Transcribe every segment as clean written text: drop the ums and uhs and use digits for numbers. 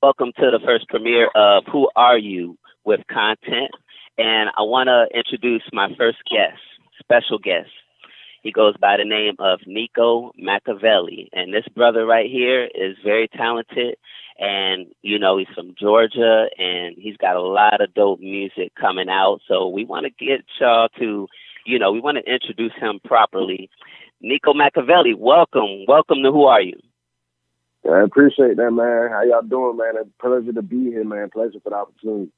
Welcome to the first premiere of Who Are You with Content. And I want to introduce my first guest, special guest. He goes by the name of Niko Makaveli. And this brother right here is very talented. And, you know, he's from Georgia and he's got a lot of dope music coming out. So we want to get y'all to, you know, we want to introduce him properly. Niko Makaveli, welcome. Welcome to Who Are You? I appreciate that, man. How y'all doing, man? It's a pleasure to be here, man. Pleasure for the opportunity.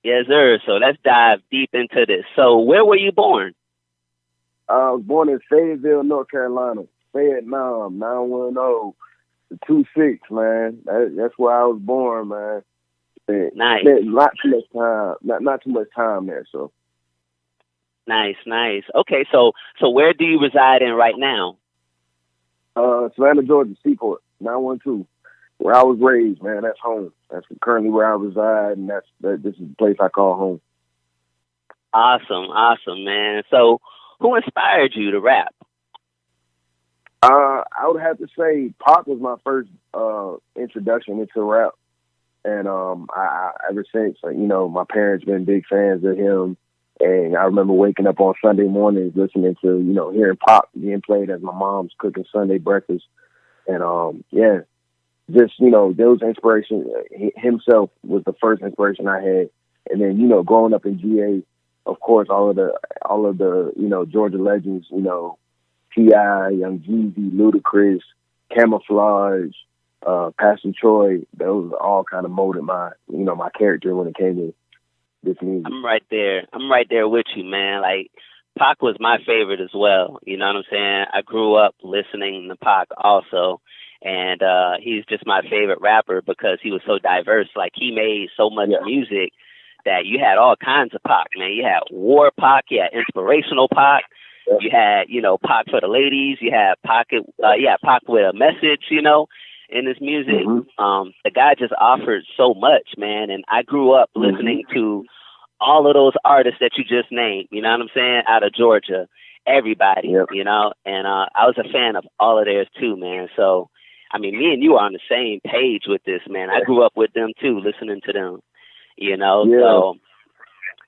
Yes, sir. So let's dive deep into this. So where were you born? I was born in Fayetteville, North Carolina. Vietnam, 910, 26, man. That's where I was born, man. Nice. Not too much time. Not too much time there, so. Nice. Okay, so where do you reside in right now? Savannah, Georgia, Seaport, 912. Where I was raised, man. That's home. That's currently where I reside, and this is the place I call home. Awesome, man. So, who inspired you to rap? I would have to say Pac was my first introduction into rap, and I ever since, you know, my parents been big fans of him, and I remember waking up on Sunday mornings listening to, you know, hearing Pac being played as my mom's cooking Sunday breakfast, and yeah. Just, you know, there was inspiration. Himself was the first inspiration I had. And then, you know, growing up in GA, of course, all of the, you know, Georgia legends, you know, T.I., Young Jeezy, Ludacris, Camouflage, Pastor Troy, those all kind of molded my, you know, my character when it came to this music. I'm right there with you, man. Like, Pac was my favorite as well. You know what I'm saying? I grew up listening to Pac also. And he's just my favorite rapper because he was so diverse. Like, he made so much music that you had all kinds of Pac, man. You had war Pac, you had inspirational Pac, you had, you know, Pac for the ladies, you had Pac with a message, you know, in his music. The guy just offered so much, man. And I grew up listening to all of those artists that you just named, you know what I'm saying, out of Georgia, everybody, you know. And I was a fan of all of theirs too, man. So, I mean, me and you are on the same page with this, man. I grew up with them too, listening to them, you know. So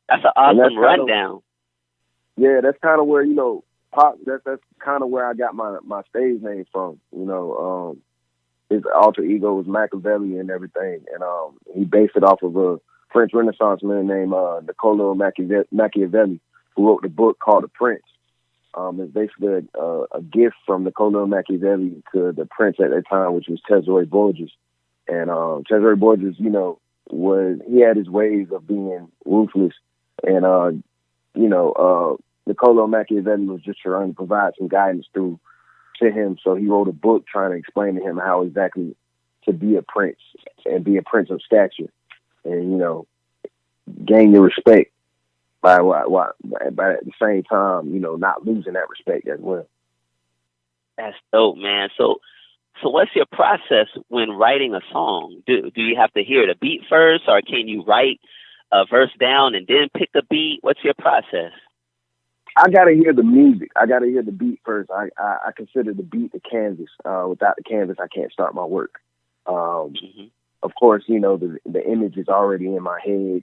that's an awesome rundown. That's kind of where, you know, Pac. That's kind of where I got my stage name from. You know, his alter ego was Machiavelli and everything, and he based it off of a French Renaissance man named Niccolo Machiavelli, who wrote the book called The Prince. It's basically a gift from Niccolo Machiavelli to the prince at that time, which was Cesare Borgia. And Cesare Borgia, you know, he had his ways of being ruthless. And, you know, Niccolo Machiavelli was just trying to provide some guidance to him. So he wrote a book trying to explain to him how exactly to be a prince and be a prince of stature and, you know, gain your respect. But at the same time, you know, not losing that respect as well. That's dope, man. So what's your process when writing a song? Do you have to hear the beat first, or can you write a verse down and then pick a beat? What's your process? I gotta hear the music. I gotta hear the beat first. I consider the beat the canvas. Without the canvas, I can't start my work. Of course, you know, the image is already in my head,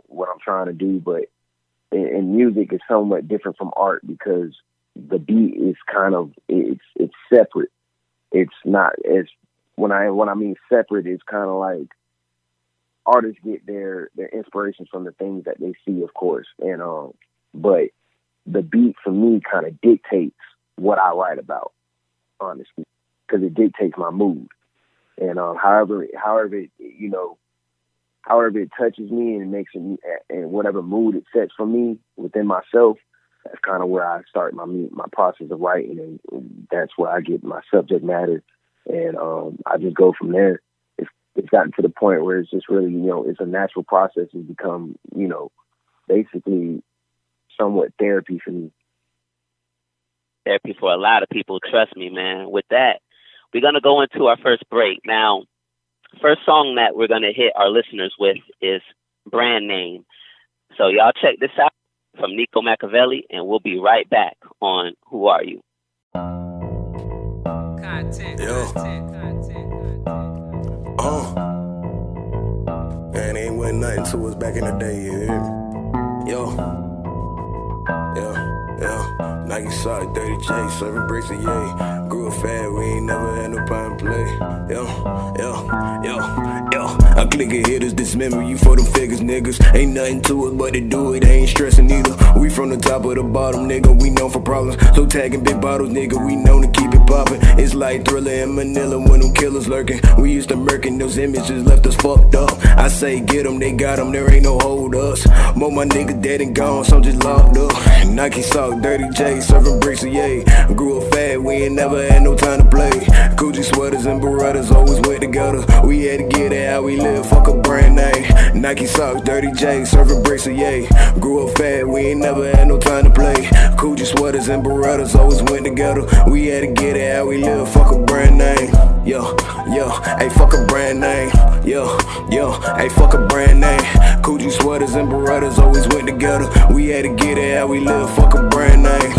what I'm trying to do, but and music is somewhat different from art because the beat is kind of it's separate. It's not as when I mean separate, it's kind of like artists get their inspirations from the things that they see, of course, and but the beat for me kind of dictates what I write about, honestly, because it dictates my mood, and however it, you know. However it touches me and it makes it, and whatever mood it sets for me within myself, that's kind of where I start my process of writing, and that's where I get my subject matter, and I just go from there. it's gotten to the point where it's just really, it's a natural process. It's become, basically somewhat therapy for me. Therapy for a lot of people, trust me, man. With that, we're going to go into our first break. Now, first song that we're going to hit our listeners with is Brand Name. So y'all check this out from Niko Makaveli, and we'll be right back on Who Are You? Content. Man, ain't went nothing to us back in the day, you hear me? Nike sock, dirty J, serving bricks of yay. Grew up fat, we ain't never had no pine play. I click it, hitters, dismember you for them figures, niggas. Ain't nothing to it but to do it, ain't stressing either. We from the top of the bottom, nigga, we known for problems. So tagging big bottles, nigga, we known to keep it poppin'. It's like Thriller in Manila when them killers lurking. We used to murkin', those images left us fucked up. I say get them, they got them, there ain't no hold us. More my niggas dead and gone, some just locked up. Nike sock, dirty J, serving bricks of yay. Grew up fat, we ain't never had no time to play. Gucci sweaters and Berettas always went together. We had to get it how we live, fuck a brand name. Nike socks, dirty J, serving bricks of yay. Grew up fat, we ain't never had no time to play. Gucci sweaters and Berettas always went together. We had to get it how we live, fuck a brand name. Hey, fuck a brand name. Hey, fuck a brand name. Gucci sweaters and Berettas always went together. We had to get it how we live, fuck a brand name.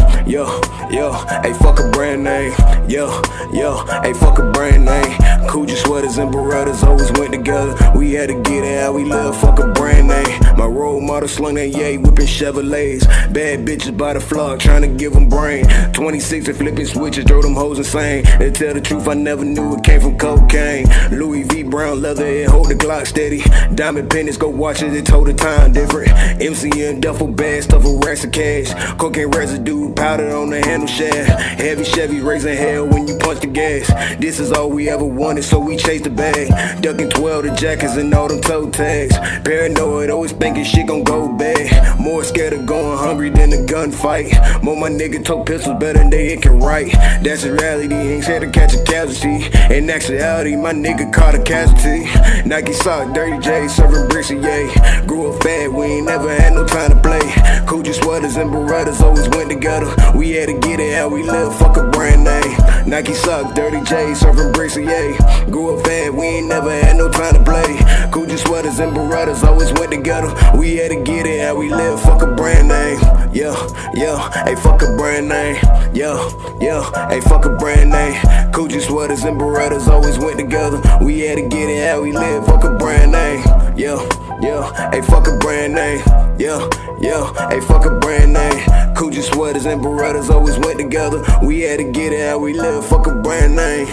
Hey, fuck a brand name. Hey, fuck a brand name. Gucci sweaters and Berettas always went together. We had to get it how we live, fuck a brand name. My role model slung that yay, whipping Chevrolets. Bad bitches by the flock, trying to give them brain. 26 and flipping switches, drove them hoes insane. They tell the truth, I never knew it came from cocaine. Louis V brown leather, it hold the Glock steady. Diamond pennies, go watch it, it told the time different. MCM duffel bag, stuff with racks of cash. Cocaine residue, powder on the handle shaft. Heavy Chevy raising hell when you punch the gas. This is all we ever wanted, so we chased the bag. Ducking 12 the jackets and all them toe tags. Paranoid, always thinking shit gon' go bad. More scared of going hungry than a gunfight. More my nigga took pistols better than they can write. That's the reality, ain't scared to catch a casualty. In actuality, my nigga caught a casualty. Nike sock, dirty J, serving bricks of yay. Grew up fat, we ain't never had no time to play. Gucci sweaters and Berettas always went together. We had to get it how we live, fuck a brand name. Nike sock, dirty J, serving bricks of yay. Grew up fat, we ain't never had no time to play. Gucci sweaters and Berettas always went together. We had to get it how we live, fuck a brand name. Hey, fuck a brand name. Hey, fuck a brand name. Gucci sweaters and Berettas always went together. We had to get it how we live, fuck a brand name. Hey, fuck a brand name. Hey, fuck a brand name. Gucci sweaters and Berettas always went together. We had to get it how we live, fuck a brand name.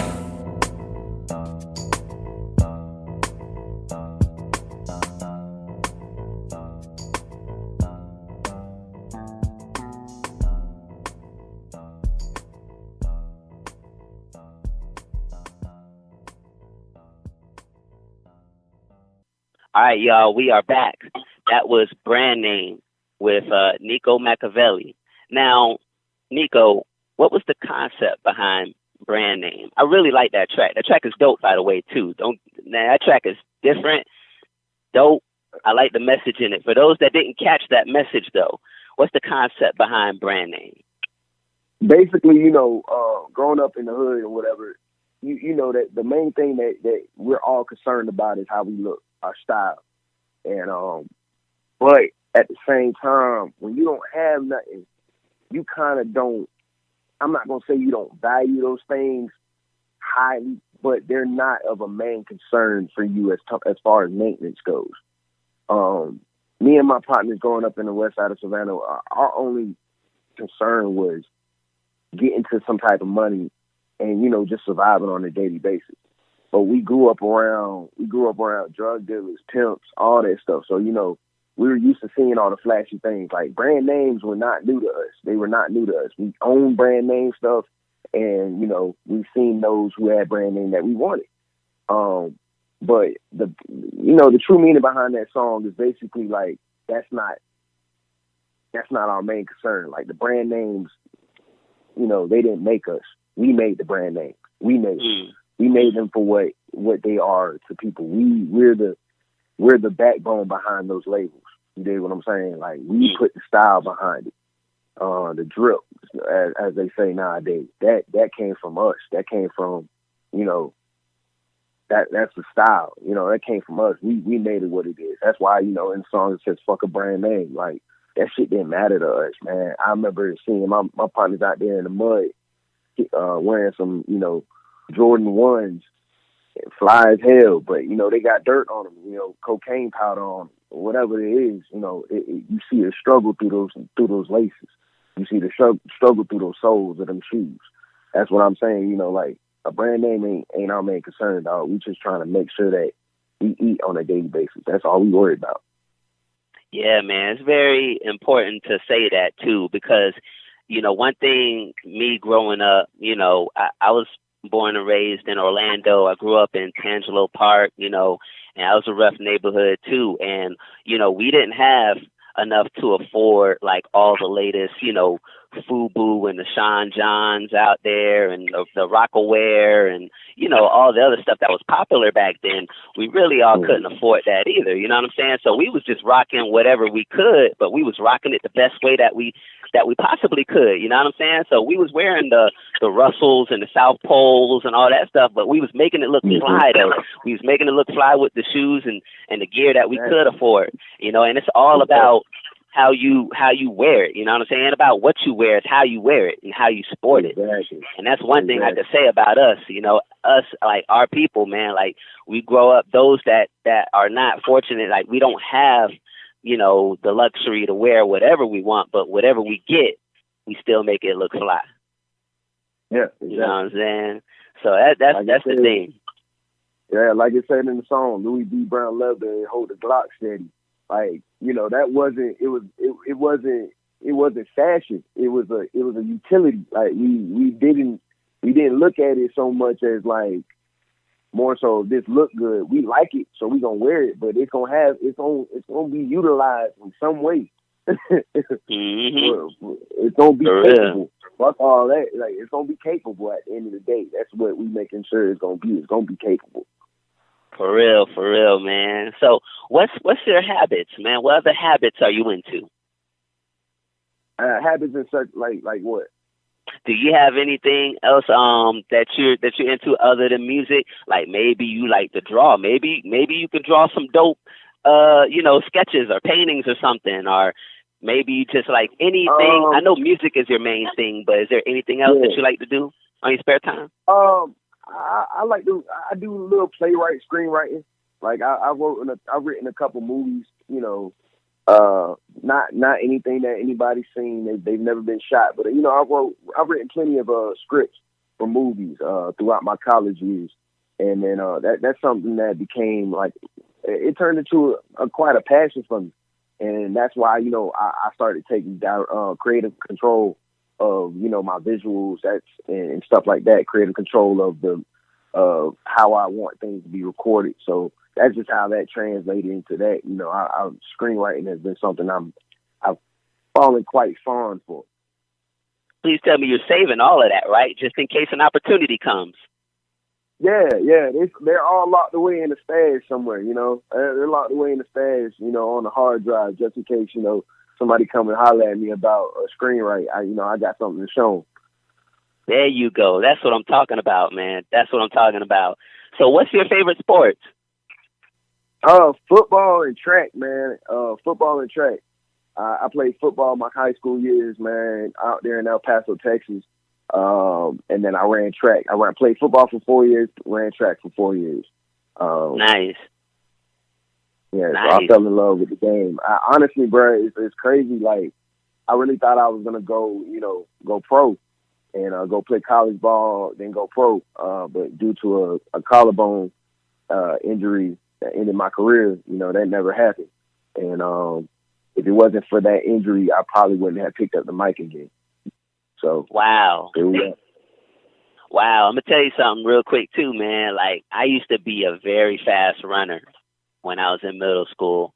All right, y'all, we are back. That was Brand Name with Niko Makaveli. Now, Niko, what was the concept behind Brand Name? I really like that track. That track is dope, by the way, too. That track is different, dope. I like the message in it. For those that didn't catch that message, though, what's the concept behind Brand Name? Basically, growing up in the hood or whatever, you know that the main thing that we're all concerned about is how we look, our style. And but at the same time, when you don't have nothing, you kind of don't, I'm not going to say you don't value those things highly, but they're not of a main concern for you as far as maintenance goes. Me and my partners growing up in the west side of Savannah, our only concern was getting to some type of money and, just surviving on a daily basis. But we grew up around drug dealers, pimps, all that stuff. So, we were used to seeing all the flashy things. Like, brand names were not new to us. They were not new to us. We owned brand name stuff, and, we've seen those who had brand name that we wanted. But the true meaning behind that song is basically like, that's not our main concern. Like, the brand names, they didn't make us. We made the brand names. We made them. We made them for what what they are to people. We're the backbone behind those labels. You dig what I'm saying? Like, we put the style behind it. The drip, as they say nowadays, that came from us. That came from, you know, that's the style. You know, that came from us. We made it what it is. That's why, you know, in songs it says "fuck a brand name." Like, that shit didn't matter to us, man. I remember seeing my partners out there in the mud, wearing some, you know, Jordan 1s, fly as hell, but, you know, they got dirt on them, you know, cocaine powder on them, or whatever it is. You know, you see the struggle through those laces. You see the struggle through those soles of them shoes. That's what I'm saying. You know, like, a brand name ain't our main concern, dog. We just trying to make sure that we eat on a daily basis. That's all we worry about. Yeah, man, it's very important to say that too, because, you know, one thing, me growing up, you know, I was born and raised in Orlando. I grew up in Tangelo Park, you know, and I was a rough neighborhood too. And, you know, we didn't have enough to afford like all the latest, you know, FUBU and the Sean Johns out there and the Rockaware and, you know, all the other stuff that was popular back then. We really all couldn't afford that either. You know what I'm saying? So we was just rocking whatever we could, but we was rocking it the best way that we possibly could. You know what I'm saying? So we was wearing the Russells and the South Poles and all that stuff, but we was making it look fly though. We was making it look fly with the shoes and the gear that we could afford. You know, and it's all about how you wear it, you know what I'm saying? About what you wear, it's how you wear it and how you sport it. Exactly. And that's one thing I could say about us, you know, us, like, our people, man, like, we grow up, those that are not fortunate, like, we don't have, you know, the luxury to wear whatever we want, but whatever we get, we still make it look fly. Yeah, exactly. You know what I'm saying? So that's the thing. Yeah, like it said in the song, Louis B. Brown leather, hold the Glock steady. Like, you know, it wasn't fashion. It was a utility. Like, we didn't look at it so much as, like, more so this look good. We like it, so we gonna wear it, but it's gonna be utilized in some way. It's gonna be capable. Fuck all that. Like, it's gonna be capable at the end of the day. That's what we making sure it's gonna be. It's gonna be capable. For real, man. So what's your habits, man? What other habits are you into? Habits and such, like what? Do you have anything else that you're into other than music? Like, maybe you like to draw. Maybe you can draw some dope you know, sketches or paintings or something, or maybe you just like anything. I know music is your main thing, but is there anything else that you like to do on your spare time? I do a little screenwriting. Like, I've written a couple movies, you know, not anything that anybody's seen. They've never been shot, but, you know, I've written plenty of scripts for movies throughout my college years, and then that's something that became, like, it turned into quite a passion for me, and that's why, you know, I started taking down creative control of, you know, my visuals, and stuff like that, creative control of how I want things to be recorded. So that's just how that translated into that. You know, screenwriting has been something I've fallen quite fond for. Please tell me you're saving all of that, right? Just in case an opportunity comes. Yeah. They're all locked away in the stash somewhere, you know. They're locked away in the stash, you know, on the hard drive, just in case, you know, somebody come and holler at me about a screenwrite. I got something to show them. There you go. That's what I'm talking about, man. That's what I'm talking about. So what's your favorite sports? Football and track, man. Football and track. I played football my high school years, man, out there in El Paso, Texas. And then I ran track. I played football for 4 years, ran track for 4 years. Nice. Yeah, nice. So I fell in love with the game. Honestly, bro, it's crazy. Like, I really thought I was gonna go pro and go play college ball, then go pro. But due to a collarbone injury that ended my career, you know, that never happened. And if it wasn't for that injury, I probably wouldn't have picked up the mic again. So wow. Wow, I'm gonna tell you something real quick too, man. Like, I used to be a very fast runner when I was in middle school,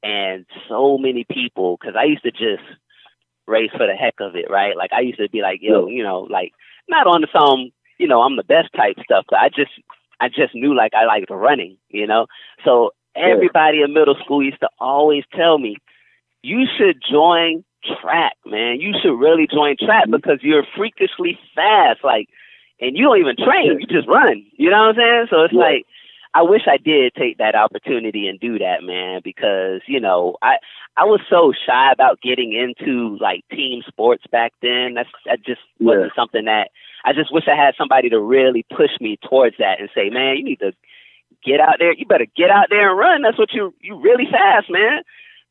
and so many people, because I used to just race for the heck of it, right? Like, I used to be like, yo, you know, like, not on some, you know, I'm the best type stuff, but I I just knew like I liked running, you know. So everybody in middle school used to always tell me, you should join track, man. You should really join track because you're freakishly fast, like, and you don't even train, you just run. You know what I'm saying? So it's like, I wish I did take that opportunity and do that, man, because, you know, I was so shy about getting into like team sports back then. That just wasn't something that I just wish I had somebody to really push me towards that and say, man, you need to get out there. You better get out there and run. That's what you really fast, man.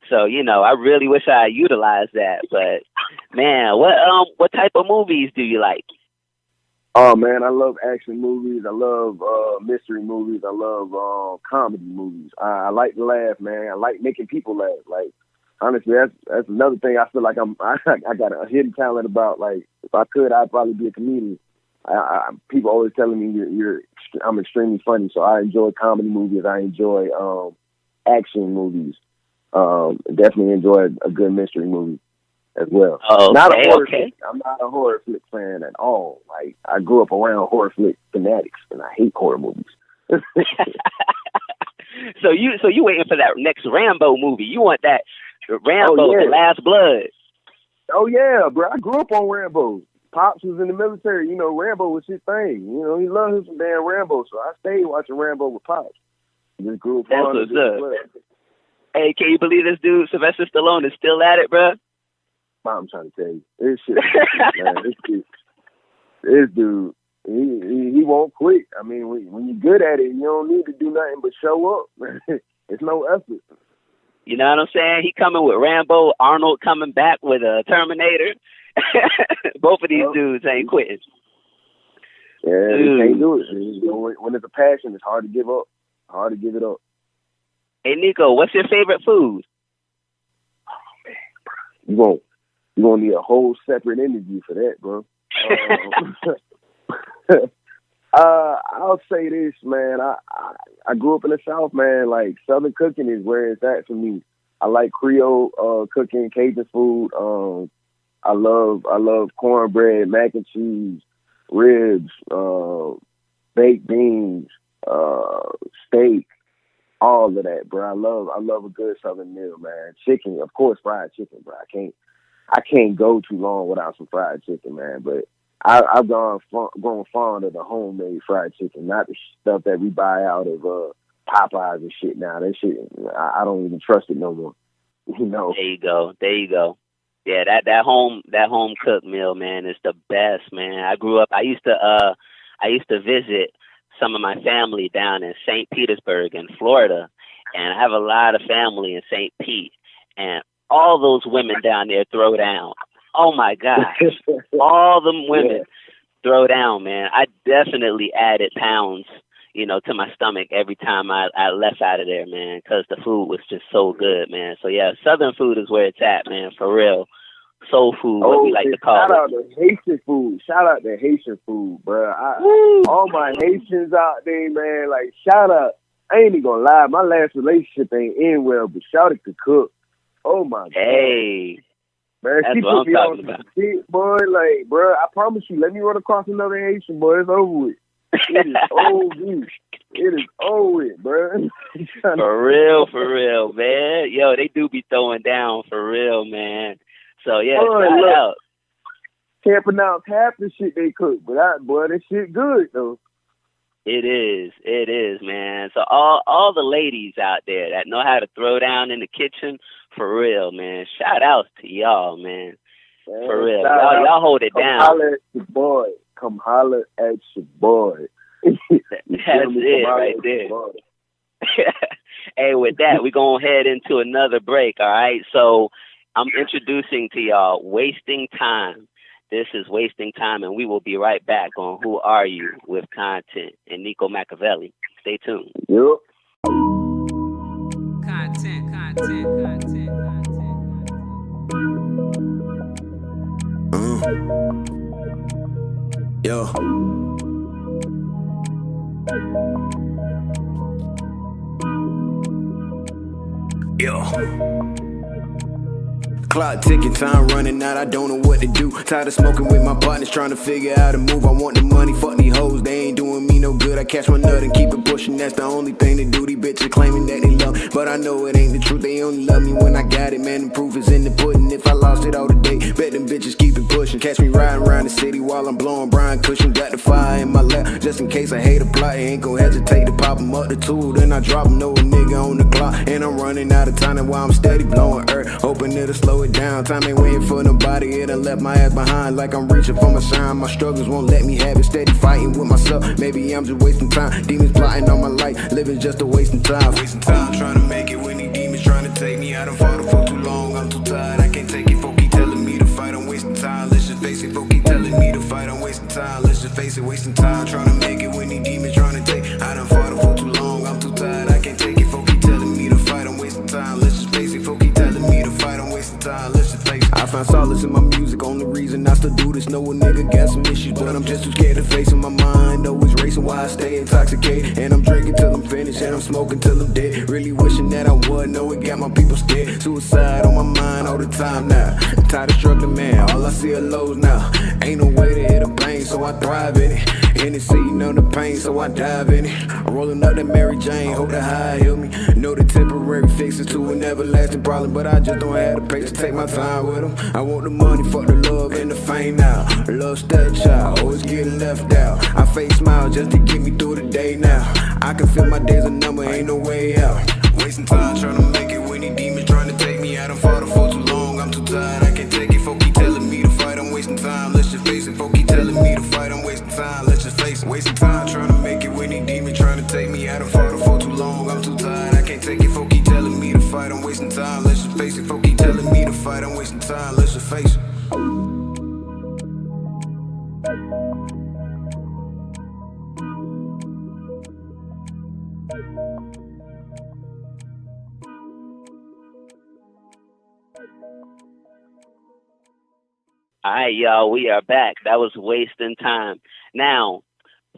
So, you know, I really wish I utilized that. But man, what type of movies do you like? Oh man, I love action movies. I love mystery movies. I love comedy movies. I like to laugh, man. I like making people laugh. Like, honestly, that's another thing I feel like I got a hidden talent about. Like, if I could, I'd probably be a comedian. People always telling me I'm extremely funny, so I enjoy comedy movies. I enjoy action movies. Definitely enjoy a good mystery movie as well. Oh, not a horror flick. I'm not a horror flick fan at all. Like, I grew up around horror flick fanatics, and I hate horror movies. So you waiting for that next Rambo movie? You want that Rambo, The Last Blood? Oh yeah, bro. I grew up on Rambo. Pops was in the military. You know, Rambo was his thing. You know, he loved him some damn Rambo. So I stayed watching Rambo with Pops. Just grew up on it. Hey, can you believe this dude, Sylvester Stallone, is still at it, bro? I'm trying to tell you, this shit, man. This dude, he won't quit. I mean, when you're good at it, you don't need to do nothing but show up. It's no effort. You know what I'm saying? He coming with Rambo, Arnold coming back with a Terminator. Both of these dudes ain't quitting. Yeah, they can't do it. You know, when it's a passion, it's hard to give up. Hard to give it up. Hey, Niko, what's your favorite food? Oh, man, you're gonna need a whole separate interview for that, bro. I'll say this, man. I grew up in the South, man. Like, Southern cooking is where it's at for me. I like Creole cooking, Cajun food. I love cornbread, mac and cheese, ribs, baked beans, steak, all of that, bro. I love a good Southern meal, man. Chicken, of course, fried chicken, bro. I can't go too long without some fried chicken, man. But I've grown fond of the homemade fried chicken, not the stuff that we buy out of Popeyes and shit now. That shit, I don't even trust it no more. You know. There you go. Yeah, that home cooked meal, man, is the best, man. I grew up. I used to visit some of my family down in St. Petersburg in Florida, and I have a lot of family in St. Pete, and all those women down there throw down. Oh my gosh, all them women throw down, man. I definitely added pounds, you know, to my stomach every time I left out of there, man, because the food was just so good, man. So yeah, Southern food is where it's at, man, for real. Soul food, what we like to call it. Shout out to Haitian food. Shout out to Haitian food, bro. All my Haitians out there, man, like, shout out. I ain't even gonna lie, my last relationship ain't end well, but shout out to cook. Oh my God. Hey. Man, that's she what put I'm me talking on about. Shit, boy, like, bro, I promise you, let me run across another Haitian, boy. It's over with. It is over. It is over with, bro. For real, man. Yo, they do be throwing down for real, man. So yeah, shout out. Can't pronounce half the shit they cook, but that shit good though. It is, man. So all the ladies out there that know how to throw down in the kitchen, for real, man. Shout out to y'all, man. For real, y'all hold it down. Holler at your boy. Come holler at your boy. That's it right there. Hey, with that, we're going to head into another break, all right? So I'm introducing to y'all Wasting Time. This is Wasting Time, and we will be right back on Who Are You with Kauntent and Niko Makaveli. Stay tuned. Yep. Kauntent. Yo. Clock ticking, time running out, I don't know what to do. Tired of smoking with my partners, trying to figure out a move. I want the money, fuck these hoes, they ain't doing me no good. I catch my nut and keep it pushing, that's the only thing they do. These bitches claiming that they love me, but I know it ain't the truth. They only love me when I got it, man, the proof is in the pudding. If I lost it all today, bet them bitches keep it pushing. Catch me riding around the city while I'm blowing Brian Cushion. Got the fire in my lap, just in case I hate a plot. Ain't gon' hesitate to pop 'em up the tool, then I drop 'em, know a nigga on the clock. And I'm running out of time, and while I'm steady blowing earth, hoping it'll slow it down. Time ain't waiting for nobody, it done left my ass behind. Like I'm reaching for my sign, my struggles won't let me have it. Steady fighting with myself, maybe I'm just wasting time. Demons plotting on my life, living just a wasting time. Wasting time, trying to make it when these demons trying to take me. I done fought for too long, I'm too tired, I can't take it. Folk keep telling me to fight, I'm wasting time. Let's just face it, folk keep telling me to fight, I'm wasting time. Let's just face it, wasting time, trying to make it when these demons trying to take. I done fought for too long, I'm too tired, I can't take it. Folk keep telling me to fight, I'm wasting time. Let's just face it, folk keep telling me to fight, I'm wasting time. Let's just face it. I find solace in my music, only reason I still do this. Know a nigga got some issues, but I'm just too scared to face it. My mind always racing while I stay intoxicated. And I'm drinking till I'm finished, and I'm smoking till I'm dead. Really wishing that I would, know it got my people scared. Suicide on my mind all the time now. I'm tired of struggling, man, all I see are lows now. Ain't no way to hit a pain, so I thrive in it. Hennessy, know the pain, so I dive in it. I'm rolling up that Mary Jane, hope that high heal me. Know the temporary fixes to an everlasting problem, but I just don't have the patience to take my time with them. I want the money, fuck the love and the fame now. Love stepchild, always getting left out. I face smile just to get me through the day now. I can feel my days a number, ain't no way out. Wasting time trying to make it when these demons trying to take me. I done fought for too long, I'm too tired, I can't take it. Folk keep telling me to fight, I'm wasting time. Let's just face it, folk keep telling me to fight, I'm wasting time. Let's just face it, wasting time trying to make it when these demons trying to take me. I done fought for too long, I'm too tired, I can't take it. Folk keep telling me to fight, I'm wasting time. Let's just face it, folk keep telling me to fight, I'm wasting time. Let's just face it. All right, y'all, we are back. That was Wasting Time. Now,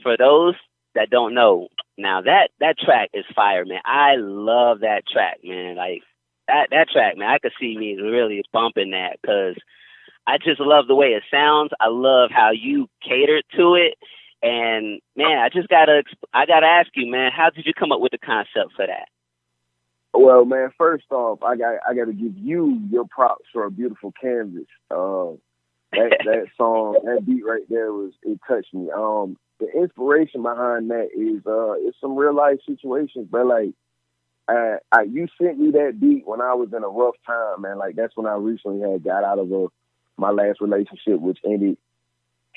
for those that don't know, now that track is fire, man. I love that track, man. Like that track, man. I could see me really bumping that because I just love the way it sounds. I love how you catered to it, and man, I gotta ask you, man, how did you come up with the concept for that? Well, man, first off, I got to give you your props for A Beautiful Canvas. That song, that beat right there it touched me. The inspiration behind that is it's some real life situations, but like you sent me that beat when I was in a rough time, man. Like that's when I recently had got out of my last relationship, which ended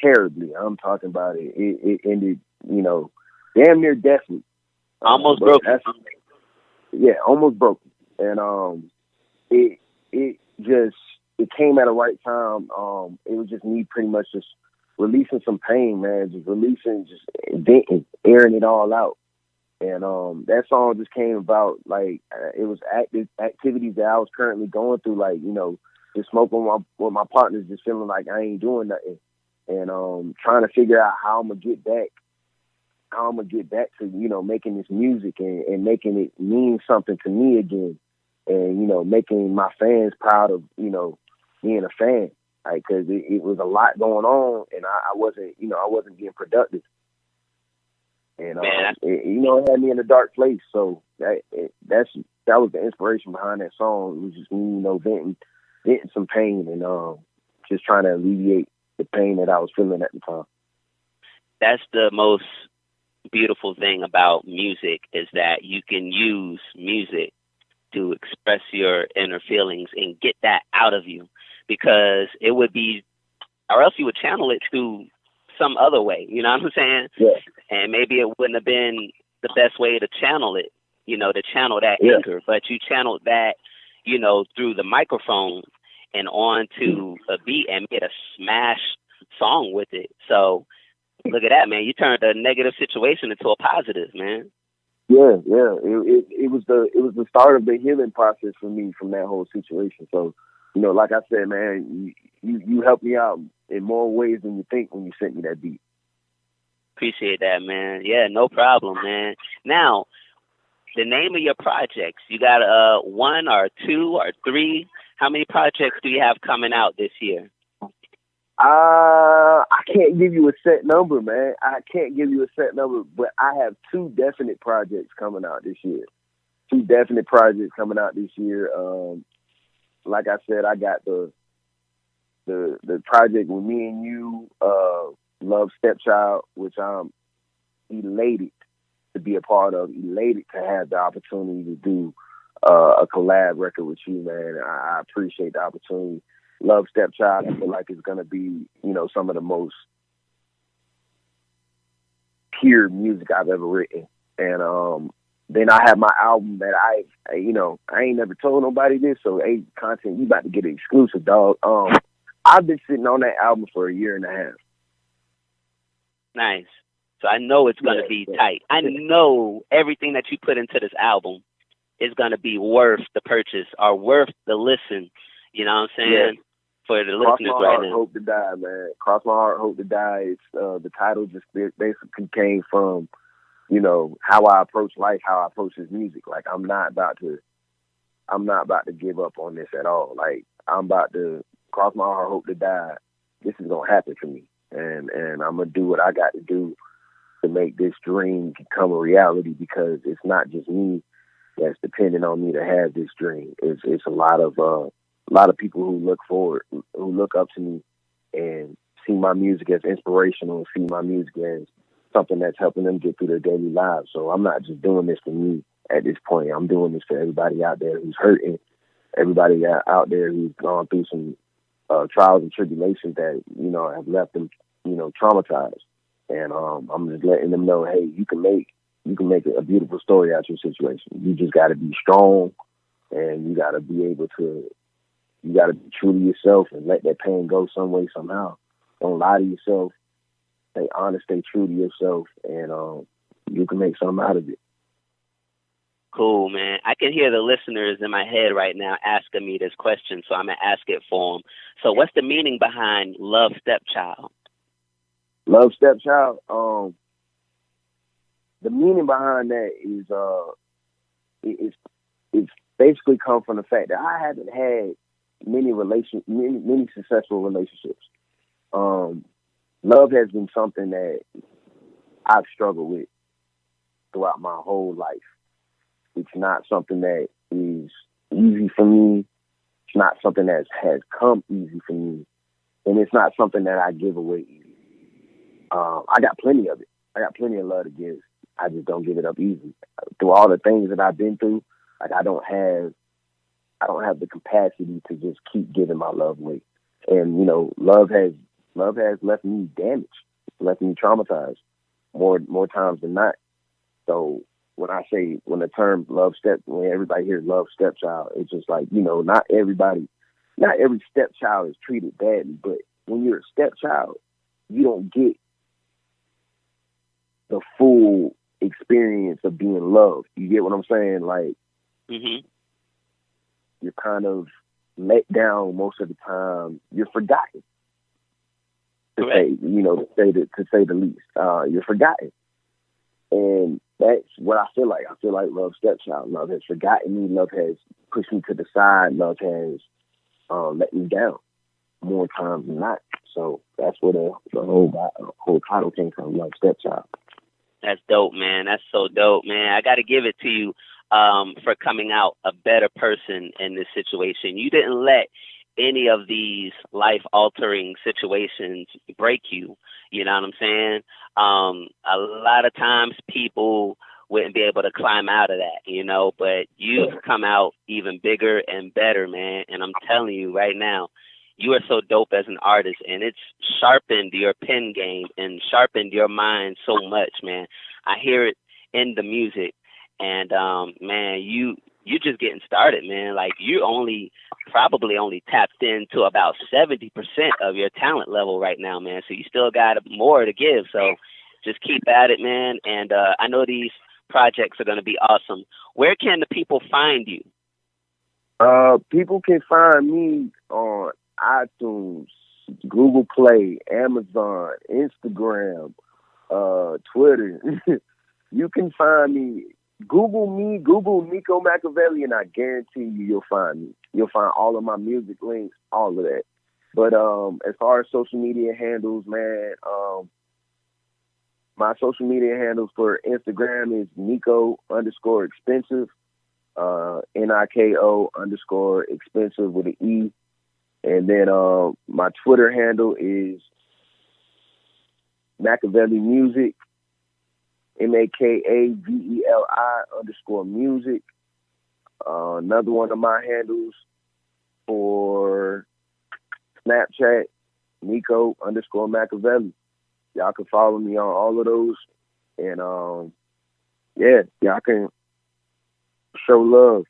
terribly. I'm talking about it. It ended, damn near deathly. Almost broken. Yeah, almost broken. And it came at a right time. It was just me pretty much just releasing some pain, man. Just releasing, just venting, airing it all out. And that song just came about like it was activities that I was currently going through, like just smoking with my partners, just feeling like I ain't doing nothing, and trying to figure out how I'm gonna get back to making this music and making it mean something to me again, and making my fans proud of being a fan, like because it was a lot going on, and I wasn't being productive. And it had me in a dark place. So that was the inspiration behind that song. It was just me, venting some pain and just trying to alleviate the pain that I was feeling at the time. That's the most beautiful thing about music, is that you can use music to express your inner feelings and get that out of you, because it would be, or else you would channel it to some other way, you know what I'm saying? Yeah. And maybe it wouldn't have been the best way to channel it, to channel that anger, but you channeled that, through the microphone and onto a beat and made a smash song with it. So look at that, man. You turned a negative situation into a positive, man. Yeah. It was the start of the healing process for me from that whole situation. So, like I said, man, you helped me out in more ways than you think when you sent me that beat. Appreciate that, man. Yeah, no problem, man. Now, the name of your projects, you got one or two or three How many projects do you have coming out this year? I can't give you a set number, man. I can't give you a set number, but I have two definite projects coming out this year. Two definite projects coming out this year. Like I said, I got the project with me and you, Love Stepchild, which I'm elated to be a part of, elated to have the opportunity to do a collab record with you, man. I appreciate the opportunity. Love Stepchild, I feel like it's gonna be, some of the most pure music I've ever written. And then I have my album that I ain't never told nobody this, so hey, Kauntent, you about to get an exclusive, dog. I've been sitting on that album for a year and a half. Nice. So I know it's going to be tight. I know everything that you put into this album is going to be worth the purchase or worth the listen. You know what I'm saying? Yeah. For the Cross listeners my right heart, now. hope to die, man. Cross my heart, hope to die. It's the title just basically came from, how I approach life, how I approach this music. Like I'm not about to give up on this at all. Like I'm about to cross my heart, hope to die. This is gonna happen for me, and I'm gonna do what I got to do to make this dream become a reality. Because it's not just me that's dependent on me to have this dream. It's a lot of people who look up to me and see my music as inspirational, and see my music as something that's helping them get through their daily lives. So I'm not just doing this for me at this point. I'm doing this for everybody out there who's hurting, everybody out there who's gone through some trials and tribulations that, have left them, traumatized. And I'm just letting them know, hey, you can make a beautiful story out your situation. You just got to be strong, and you got to be able to, you got to be true to yourself and let that pain go some way, somehow. Don't lie to yourself. Stay honest, stay true to yourself, and you can make something out of it. Cool, man. I can hear the listeners in my head right now asking me this question, so I'm going to ask it for them. So what's the meaning behind Love Stepchild? Love Stepchild, the meaning behind that is it's basically come from the fact that I haven't had many successful relationships. Love has been something that I've struggled with throughout my whole life. It's not something that is easy for me. It's not something that has come easy for me. And it's not something that I give away easy. I got plenty of it. I got plenty of love to give. I just don't give it up easy. Through all the things that I've been through, like I don't have the capacity to just keep giving my love away. And, love has left me damaged, left me traumatized more times than not. So when the term when everybody hears Love Stepchild, it's just like, not every stepchild is treated badly, but when you're a stepchild, you don't get the full experience of being loved. You get what I'm saying? Like, you're kind of let down most of the time. You're forgotten. To say the least. You're forgotten. And that's what I feel like. I feel like Love Stepchild. Love has forgotten me. Love has pushed me to the side. Love has let me down more times than not. So that's where the whole title came from, Love Stepchild. That's dope, man. That's so dope, man. I got to give it to you for coming out a better person in this situation. You didn't let any of these life-altering situations break you. You know what I'm saying? A lot of times people wouldn't be able to climb out of that, but you've come out even bigger and better, man. And I'm telling you right now, you are so dope as an artist, and it's sharpened your pen game and sharpened your mind so much, man. I hear it in the music, and man, you just getting started, man. Like you probably only tapped into about 70% of your talent level right now, man. So you still got more to give. So just keep at it, man. And I know these projects are going to be awesome. Where can the people find you? People can find me on iTunes, Google Play, Amazon, Instagram, Twitter. You can find me. Google Niko Makaveli, and I guarantee you'll find me. You'll find all of my music links, all of that. But as far as social media handles, man, my social media handles for Instagram is Niko_expensive, Niko_expensive with an E. And then my Twitter handle is Makaveli Music, MAKAVELI_music. Another one of my handles for Snapchat, Niko_Makaveli. Y'all can follow me on all of those. And y'all can show love.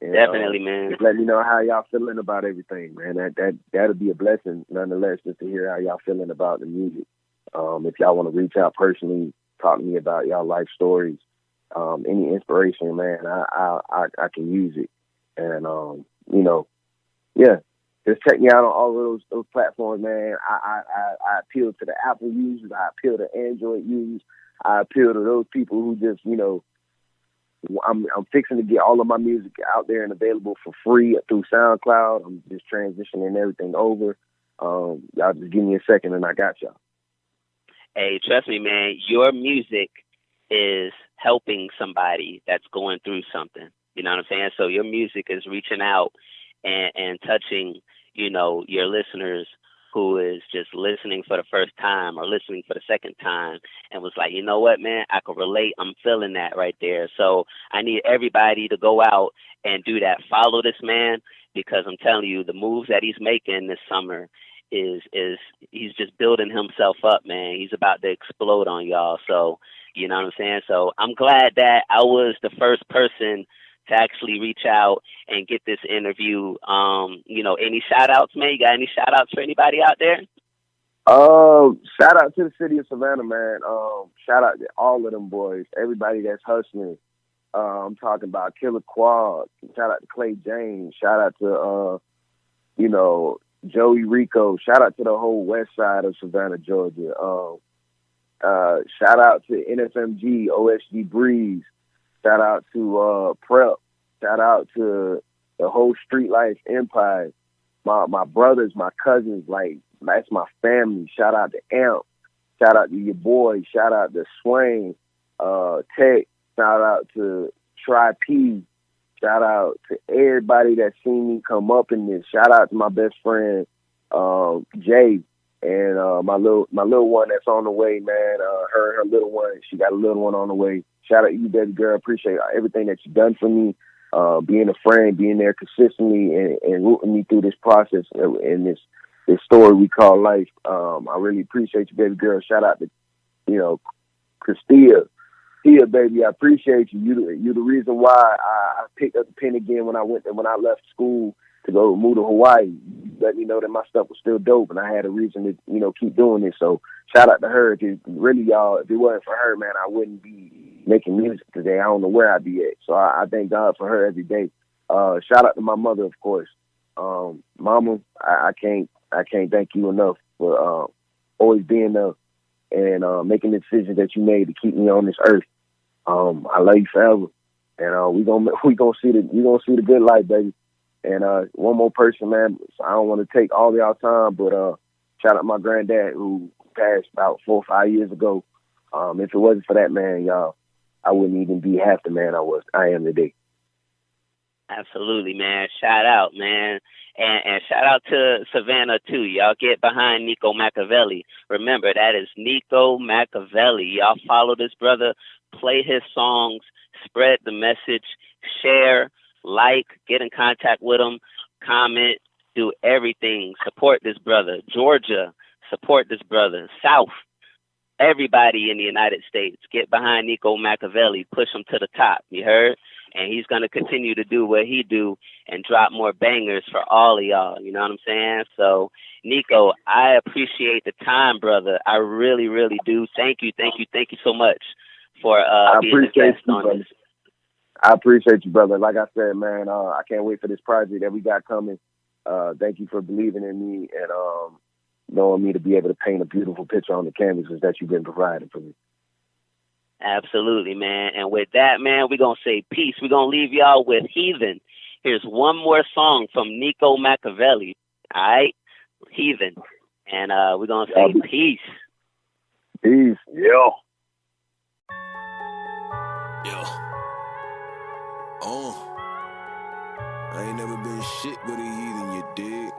And, Definitely, man. Just let me know how y'all feeling about everything, man. That'll be a blessing, nonetheless, just to hear how y'all feeling about the music. If y'all want to reach out personally, talk to me about y'all life stories, any inspiration, man, I can use it. And just check me out on all of those platforms, man. I appeal to the Apple users, I appeal to Android users, I appeal to those people who just, I'm fixing to get all of my music out there and available for free through SoundCloud. I'm just transitioning everything over. Y'all just give me a second and I got y'all. Hey, trust me, man, your music is helping somebody that's going through something. You know what I'm saying? So your music is reaching out and touching, your listeners who is just listening for the first time or listening for the second time and was like, you know what, man, I can relate. I'm feeling that right there. So I need everybody to go out and do that. Follow this man, because I'm telling you, the moves that he's making this summer is he's just building himself up, man. He's about to explode on y'all. So, you know what I'm saying? So I'm glad that I was the first person to actually reach out and get this interview. Any shout outs, man? You got any shout outs for anybody out there? Shout out to the city of Savannah, man. Shout out to all of them boys, everybody that's hustling. I'm talking about Killer Quad. Shout out to Clay James. Shout out to, Joey Rico. Shout out to the whole west side of Savannah, Georgia. Shout out to NFMG, OSG Breeze. Shout out to Prep. Shout out to the whole Street Life Empire. My brothers, my cousins, that's my family. Shout out to Amp. Shout out to your boy. Shout out to Swain, Tech. Shout out to Tri P. Shout out to everybody that seen me come up in this. Shout out to my best friend, Jay, and my little one that's on the way, man. Her little one. She got a little one on the way. Shout out to you, baby girl. Appreciate everything that you've done for me. Being a friend, being there consistently, and rooting me through this process and this story we call life. I really appreciate you, baby girl. Shout out to, Christia. Tia, baby, I appreciate you. You the reason why I picked up the pen again when I left school to go move to Hawaii. You let me know that my stuff was still dope, and I had a reason to keep doing it. So shout out to her. Really, y'all, if it wasn't for her, man, I wouldn't be making music today. I don't know where I'd be at. So I thank God for her every day. Shout out to my mother, of course. Mama, I can't thank you enough for always being there and making the decisions that you made to keep me on this earth. I love you forever, and we gonna see the good life, baby. And one more person, man. So I don't want to take all of y'all time, but shout out my granddad who passed about 4 or 5 years ago. If it wasn't for that man, y'all, I wouldn't even be half the man I am today. Absolutely, man. Shout out, man. And shout out to Savannah, too. Y'all get behind Niko Makaveli. Remember, that is Niko Makaveli. Y'all follow this brother, play his songs, spread the message, share, get in contact with him, comment, do everything. Support this brother. Georgia, support this brother. South, everybody in the United States, get behind Niko Makaveli. Push him to the top. You heard? And he's going to continue to do what he do and drop more bangers for all of y'all. You know what I'm saying? So, Niko, I appreciate the time, brother. I really, really do. Thank you so much for being a guest on this. I appreciate you, brother. Like I said, man, I can't wait for this project that we got coming. Thank you for believing in me and knowing me to be able to paint a beautiful picture on the canvases that you've been providing for me. Absolutely, man. And with that, man, we're going to say peace. We're going to leave y'all with Heathen. Here's one more song from Niko Makaveli. All right? Heathen. And we're going to say peace. Peace. Yo. I ain't never been shit with a heathen, you dig?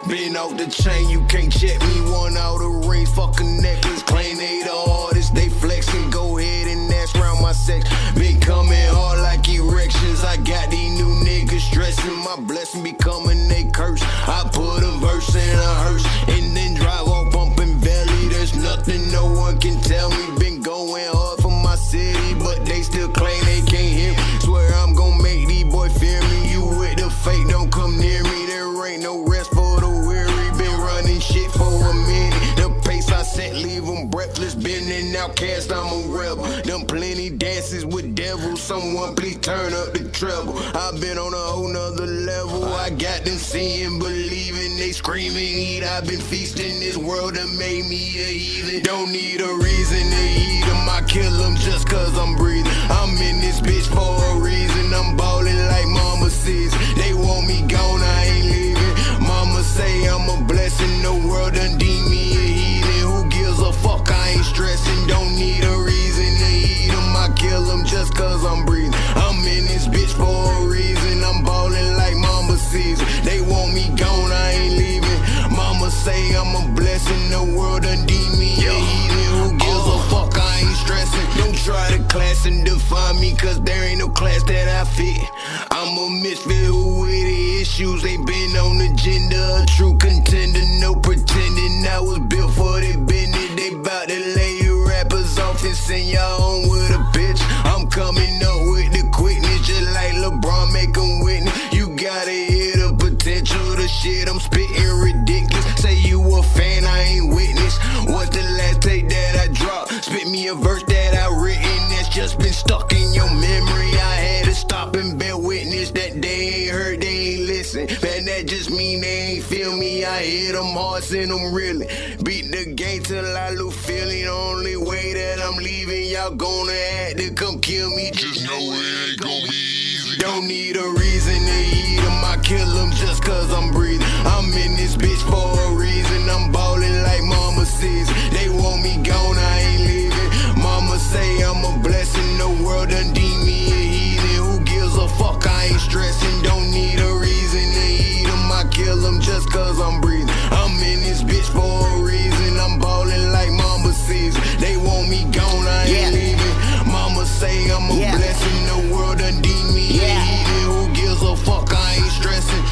Been off the chain, you can't check me. One out of rings, fucking necklace. Claim they the hardest, they flexing. Go ahead and ask round my sex. Been coming hard like erections. I got these new niggas stressing. My blessing becoming they curse. I put a verse in a hearse and then drive off bumping belly. There's nothing no one can tell me. Been going hard for my city, but they still claim they can't hear me. Swear I'm gon' make these boys fear me. You with the fake, don't come near me. There ain't no rest for the weary. Been running shit for a minute. The pace I set leave them breathless. Been an outcast, I'm a rebel. Done plenty dances with devils. Someone please turn up the treble. I've been on a whole nother level. I got them seeing, believing. They screaming, eat. I've been feasting. This world that made me a heathen. Don't need a reason to eat them. I kill them just cause I'm breathing. I'm in this bitch for a reason. I'm ballin' like mama sees. They want me gone, I ain't leaving. Mama say I'm a blessing. The world done deem me a heathen. Who gives a fuck? I ain't stressing. Don't need a reason to eat them. I kill them just cause I'm breathing. I'm in this bitch for a reason. I'm ballin' like mama sees. They want me gone, I ain't leaving. Mama say I'm a blessing. The world done deem me a heathen. Who gives a fuck? I ain't stressing. Don't try to class and define me, cause there ain't no class that I fit. I'm a misfit who with the issues. They been on the agenda, a true contender. No pretending I was built for the business. They bout to lay you rappers off and send y'all home with a bitch. I'm coming up with the quickness, just like LeBron make 'em witness. You gotta hear the potential, the shit I'm spitting ridiculous. Say you a fan, I ain't witness. What's the last tape that I dropped? Spit me a verse that I written that's just been stuck in your memory. I had to stop and bear witness that they ain't heard, they ain't listen. Man, that just mean they ain't feel me. I hit them hard, send them reeling. Beat the game till I lose feeling. Only way that I'm leaving, y'all gonna have to come kill me. Just know it ain't gonna be easy. Don't need a reason to eat them. I kill them just cause I'm breathing. I'm in this bitch for a reason. I'm ballin' like mama sees. They want me gone, I ain't leaving. Mama say I'm a blessing. The world done deem me a heathen. Who gives a fuck? I ain't stressing. Don't need a reason to eat them. I kill them just cause I'm breathing. I'm in this bitch for a reason. I'm ballin' like mama sees. They want me gone, I ain't leaving. Mama say I'm a blessing. The world done deem me a heathen. Who gives a fuck? I ain't stressing.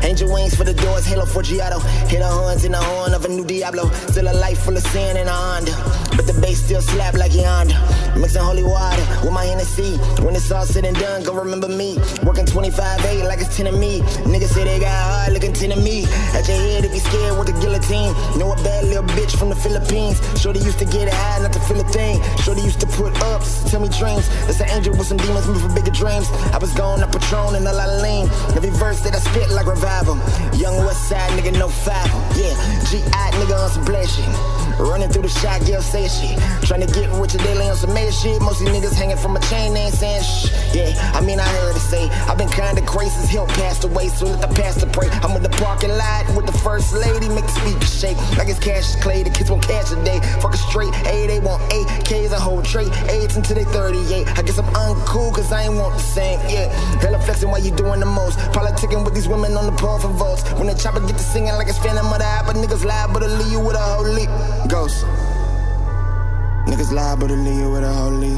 Angel wings for the doors, Halo Forgiato. Hit the horns in the horn of a new Diablo. Still a life full of sin and a Honda, but the bass still slap like Yonder. Mixing holy water with my Hennessy. When it's all said and done, go remember me. Working 25/8 like it's 10 of me. Niggas say they got hard, looking 10 of me. At your head if you scared with the guillotine. Know a bad little bitch from the Philippines. Shorty used to get it high, not to feel a thing. Shorty used to put up, tell me dreams. That's an angel with some demons, move for bigger dreams. I was going up Patron and a lot of lean. Every verse that I spit like revival. Young West Side nigga, no five. Yeah, G.I. nigga on some blast shit. Running through the shot, girl say shit. Trying to get richer daily on some made shit. Most of these niggas hanging from a chain, they ain't saying shh. Yeah, I mean, I heard it say, I've been kinda crazy since Hill passed away, so let the pastor pray. I'm in the parking lot with the first lady, make the speakers shake. Like it's Cassius Clay, the kids won't catch a day. Fuck it straight, A, they want AKs, a whole tray. AIDS until they 38. I guess I'm uncool, cause I ain't want the same, yeah. Hella flexing while you doing the most. Politicking with these women on the poll for votes. When the chopper get to singing like it's Phantom of the Opera, niggas lie, but leave you with a holy ghost. Niggas lie, but leave you with a holy